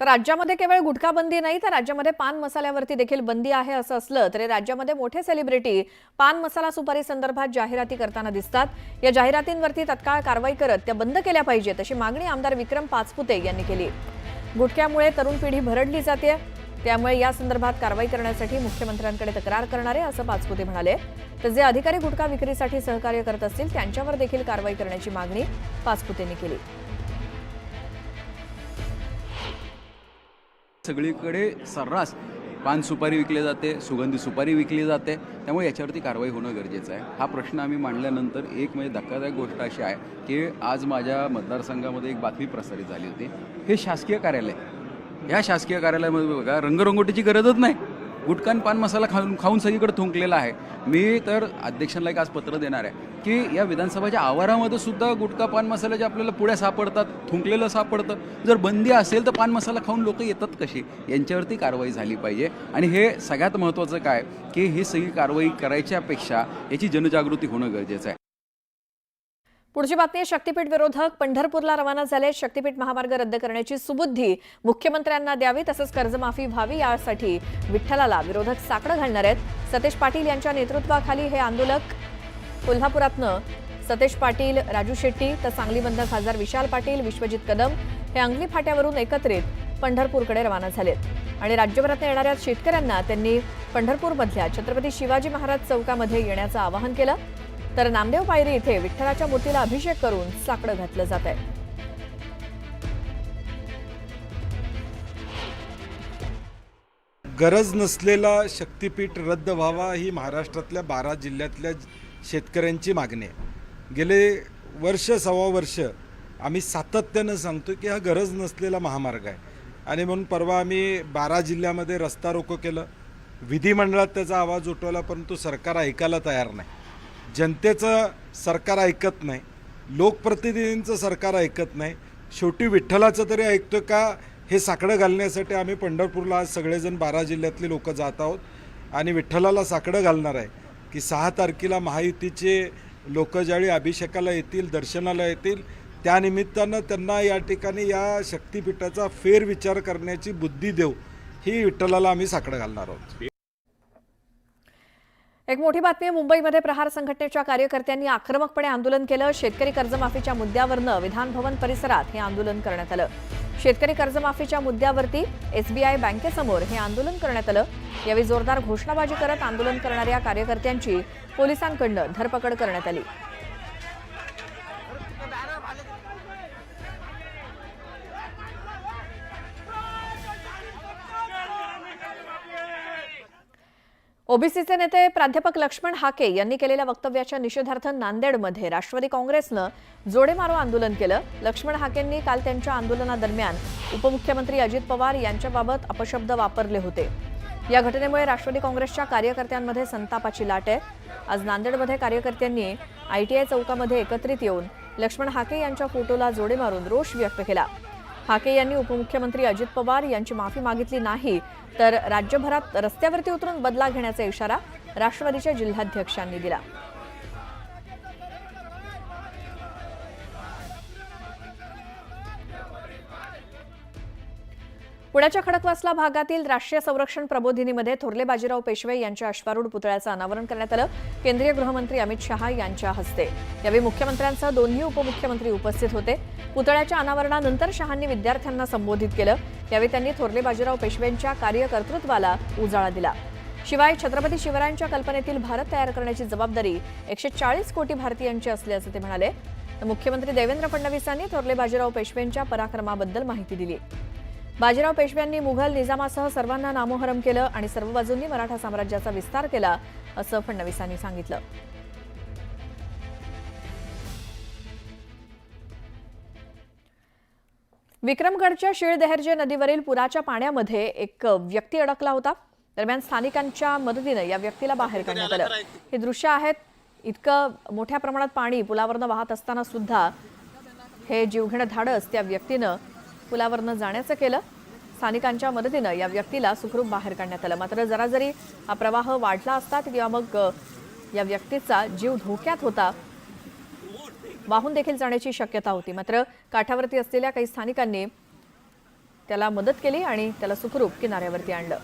तर राज्यामध्ये केवळ गुटखा बंदी नाही तर राज्यामध्ये पान मसाल्यावरती देखील बंदी आहे असं असलं तरी राज्यामध्ये मोठे सेलिब्रिटी पान मसाला सुपारी संदर्भात जाहिराती करताना दिसतात। या जाहिरातींवरती तत्काळ कारवाई करत त्या बंद केल्या पाहिजेत अशी मागणी आमदार विक्रम पाचपुते यांनी केली। गुटख्यामुळे तरुण पिढी भरडली जाते, त्यामुळे या संदर्भात कारवाई करण्यासाठी मुख्यमंत्र्यांकडे तक्रार करणार आहे असं पाचपुते म्हणाले। तर जे अधिकारी गुटखा विक्रीसाठी सहकार्य करत असतील त्यांच्यावर देखील कारवाई करण्याची मागणी पाचपुतेंनी केली। सगळीकडे सर्रास पान सुपारी विकली जाते, सुगंधी सुपारी विकली जाते, त्यामुळे याच्यावरती कारवाई होणं गरजेचं आहे। हा प्रश्न आम्ही मांडल्यानंतर एक म्हणजे धक्कादायक गोष्ट अशी आहे की आज माझ्या मतदारसंघामध्ये एक बातमी प्रसारित झाली होती। हे शासकीय कार्यालय, या शासकीय कार्यालयामध्ये बघा रंगरंगोटीची गरजच नाही, गुटखा आणि पान मसाला खाऊन सगळीकडे थुंकलेला आहे। मी तर अध्यक्षांना एक आज पत्र देणार आहे की या विधानसभाच्या आवारामध्ये सुद्धा गुटखा पान मसाल्याचे आपल्याला पुढ्या सापडतात, थुंकलेलं सापडतं। जर बंदी असेल तर पान मसाला खाऊन लोक येतात कशी, यांच्यावरती कारवाई झाली पाहिजे। आणि हे सगळ्यात महत्त्वाचं काय की ही सगळी कारवाई करायच्यापेक्षा याची जनजागृती होणं गरजेचं आहे। पुढची बातमी, शक्तीपीठ विरोधक पंढरपूरला रवाना झाले। शक्तीपीठ महामार्ग रद्द करण्याची सुबुद्धी मुख्यमंत्र्यांना द्यावी तसंच कर्जमाफी व्हावी यासाठी विठ्ठलाला विरोधक साकडं घालणार आहेत। सतेज पाटील यांच्या नेतृत्वाखाली हे आंदोलक कोल्हापुरातनं सतेज पाटील, राजू शेट्टी तर सांगलीमधनं खासदार विशाल पाटील, विश्वजित कदम हे अंगली फाट्यावरून एकत्रित पंढरपूरकडे रवाना झालेत आणि राज्यभरातून येणाऱ्या शेतकऱ्यांना त्यांनी पंढरपूरमधल्या छत्रपती शिवाजी महाराज चौकामध्ये येण्याचं आवाहन केलं। तर नामदेव पायरी इथे विठ्ठलाच्या मूर्तीला अभिषेक करून साकडं घातलं जात आहे। गरज नसलेला शक्तीपीठ रद्द व्हावा ही महाराष्ट्रातल्या 12 जिल्ह्यातल्या शेतकऱ्यांची मागणी आहे। गेले वर्ष सव्वा वर्ष आम्ही सातत्यानं सांगतो की हा गरज नसलेला महामार्ग आहे आणि म्हणून परवा आम्ही 12 जिल्ह्यामध्ये रस्ता रोको केलं, विधिमंडळात त्याचा आवाज उठवला, परंतु सरकार ऐकायला तयार नाही। जनतेचं सरकार ऐकत नाही, लोकप्रतिनिधींचं सरकार ऐकत नाही, शेवटी विठ्ठलाचं तरी ऐकतो का हे साकडं घालण्यासाठी आम्ही पंढरपूरला आज सगळेजण 12 जिल्ह्यातले लोक जात आहोत आणि विठ्ठलाला साकडं घालणार आहे की 6 तारखेला महायुतीचे लोक ज्यावेळी अभिषेकाला येतील, दर्शनाला येतील, त्यानिमित्तानं त्यांना या ठिकाणी या शक्तीपीठाचा फेरविचार करण्याची बुद्धी देऊ, ही विठ्ठलाला आम्ही साकडं घालणार आहोत। एक मोठी बातमी, मुंबईमध्ये प्रहार संघटनेच्या कार्यकर्त्यांनी आक्रमकपणे आंदोलन केलं। शेतकरी कर्जमाफीच्या मुद्द्यावरनं विधान भवन परिसरात हे आंदोलन करण्यात आलं। शेतकरी कर्जमाफीच्या मुद्द्यावरती एसबीआय बँकेसमोर हे आंदोलन करण्यात आलं। यावेळी जोरदार घोषणाबाजी करत आंदोलन करणाऱ्या कार्यकर्त्यांची पोलिसांकडून धरपकड करण्यात आली। ओबीसीचे नेते प्राध्यापक लक्ष्मण हाके यांनी केलेल्या वक्तव्याच्या निषेधार्थ नांदेडमध्ये राष्ट्रवादी काँग्रेसनं जोडेमारो आंदोलन केलं। लक्ष्मण हाकेंनी काल त्यांच्या आंदोलनादरम्यान उपमुख्यमंत्री अजित पवार यांच्याबाबत अपशब्द वापरले होते। या घटनेमुळे राष्ट्रवादी काँग्रेसच्या कार्यकर्त्यांमध्ये संतापाची लाट आहे। आज नांदेडमध्ये कार्यकर्त्यांनी आयटीआय चौकामध्ये एकत्रित येऊन लक्ष्मण हाके यांच्या फोटोला जोडे मारून रोष व्यक्त केला। हाके यांनी उपमुख्यमंत्री अजित पवार यांची माफी मागितली नाही तर राज्यभरात रस्त्यावरती उतरून बदला घेण्याचा इशारा राष्ट्रवादीच्या जिल्हाध्यक्षांनी दिला। पुण्याच्या खडकवासला भागातील राष्ट्रीय संरक्षण प्रबोधिनीमध्ये थोरले बाजीराव पेशवे यांच्या अश्वारूढ पुतळ्याचं अनावरण करण्यात आलं। केंद्रीय गृहमंत्री अमित शहा यांच्या हस्ते यावेळी मुख्यमंत्र्यांसह दोन्ही उपमुख्यमंत्री उपस्थित होते। पुतळ्याच्या अनावरणानंतर शहांनी विद्यार्थ्यांना संबोधित केलं। यावेळी त्यांनी थोरले बाजीराव पेशवेंच्या कार्यकर्तृत्वाला उजाळा दिला। शिवाय छत्रपती शिवरायांच्या कल्पनेतील भारत तयार करण्याची जबाबदारी 140 कोटी भारतीयांची असल्याचं ते म्हणाले। तर मुख्यमंत्री देवेंद्र फडणवीसांनी थोरले बाजीराव पेशवेंच्या पराक्रमाबद्दल माहिती दिली। बाजीराव पेशव्यांनी मुघल निजामासह सर्वांना नामोहरम केलं आणि सर्व बाजूंनी मराठा साम्राज्याचा विस्तार केला असं फडणवीसांनी सांगितलं। विक्रमगडच्या शीळदेहर्जे नदीवरील पुराच्या पाण्यामध्ये एक व्यक्ती अडकला होता। दरम्यान स्थानिकांच्या मदतीनं या व्यक्तीला बाहेर काढण्यात आलं। हे दृश्य आहेत, इतकं मोठ्या प्रमाणात पाणी पुलावरनं वाहत असताना सुद्धा हे जीवघेणं धाडस त्या व्यक्तीनं पुलावरनं जाण्याचं केलं। स्थानिकांच्या मदतीनं या व्यक्तीला सुखरूप बाहेर काढण्यात आलं। मात्र जरा जरी हा प्रवाह वाढला असता किंवा मग या व्यक्तीचा जीव धोक्यात होता, वाहून देखील जाण्याची शक्यता होती। मात्र काठावरती असलेल्या काही स्थानिकांनी त्याला मदत केली आणि त्याला सुखरूप किनाऱ्यावरती आणलं.